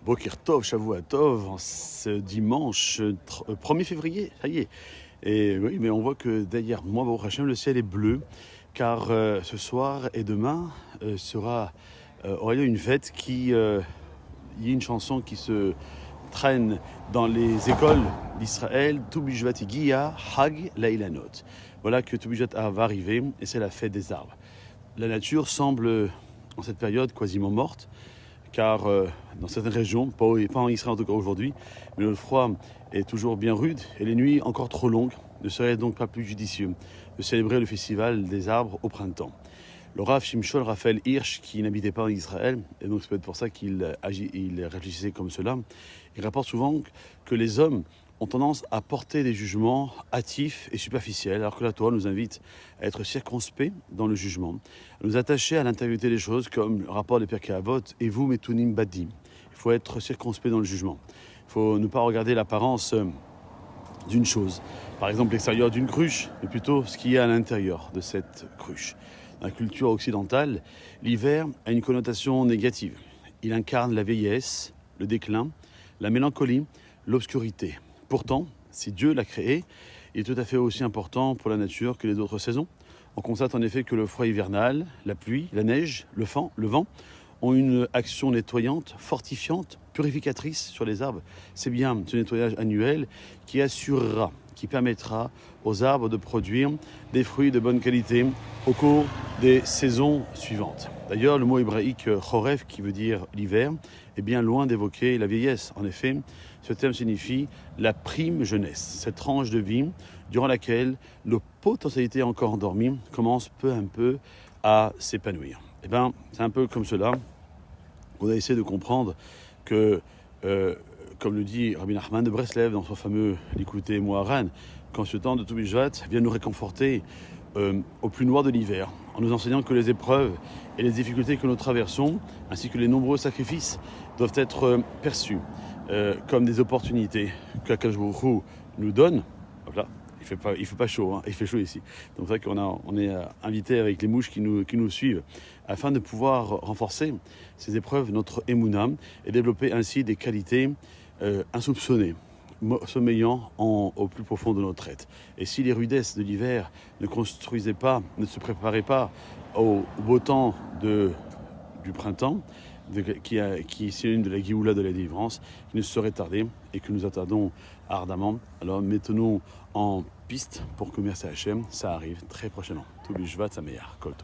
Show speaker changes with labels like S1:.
S1: Boker Tov, Shavua Tov, en ce dimanche 1er février, ça y est. Et oui, mais on voit que derrière moi, Baruch Hashem, le ciel est bleu, car ce soir et demain aura lieu une fête il y a une chanson qui se traîne dans les écoles d'Israël, Tu Bishvat Higia, Hag Lailanot. Voilà que Tu Bishvat va arriver, et c'est la fête des arbres. La nature semble, en cette période, quasiment morte, car dans certaines régions, pas en Israël en tout cas aujourd'hui, mais le froid est toujours bien rude et les nuits encore trop longues, ne serait donc pas plus judicieux de célébrer le festival des arbres au printemps. Le Rav Shimshon Raphaël Hirsch, qui n'habitait pas en Israël, et donc c'est peut-être pour ça qu'il réfléchissait comme cela, il rapporte souvent que les hommes ont tendance à porter des jugements hâtifs et superficiels, alors que la Torah nous invite à être circonspects dans le jugement, à nous attacher à l'intégrité des choses, comme le rapport des Pirkei Avot, et vous, Metunim Badim. Il faut être circonspect dans le jugement. Il faut ne pas regarder l'apparence d'une chose, par exemple l'extérieur d'une cruche, mais plutôt ce qu'il y a à l'intérieur de cette cruche. Dans la culture occidentale, l'hiver a une connotation négative. Il incarne la vieillesse, le déclin, la mélancolie, l'obscurité. Pourtant, si Dieu l'a créé, il est tout à fait aussi important pour la nature que les autres saisons. On constate en effet que le froid hivernal, la pluie, la neige, le vent ont une action nettoyante, fortifiante, purificatrice sur les arbres. C'est bien ce nettoyage annuel qui assurera, qui permettra aux arbres de produire des fruits de bonne qualité au cours des saisons suivantes. D'ailleurs, le mot hébraïque choref, qui veut dire l'hiver, est bien loin d'évoquer la vieillesse. En effet, ce terme signifie la prime jeunesse, cette tranche de vie durant laquelle nos potentialités encore endormies commencent peu à peu à s'épanouir. Eh bien, c'est un peu comme cela qu'on a essayé de comprendre que, comme le dit Rabbi Nachman de Breslev dans son fameux Likutei Moharan, quand ce temps de Tu Bishvat vient nous réconforter au plus noir de l'hiver, en nous enseignant que les épreuves et les difficultés que nous traversons, ainsi que les nombreux sacrifices, doivent être perçus comme des opportunités qu'Akadosh Baruch Hu nous donne. Voilà. Il fait pas chaud, hein. Il fait chaud ici. Donc c'est vrai qu'on est invité avec les mouches qui nous suivent afin de pouvoir renforcer ces épreuves, notre émouna, et développer ainsi des qualités insoupçonnées, sommeillant au plus profond de notre être. Et si les rudesses de l'hiver ne se préparaient pas au beau temps du printemps, qui est synonyme de la Géoula, de la délivrance, qui ne saurait tarder et que nous attendons ardemment. Alors mettons-nous en piste pour que, merci Hachem, ça arrive très prochainement. Tu Bishvat Sameach Kol Tov.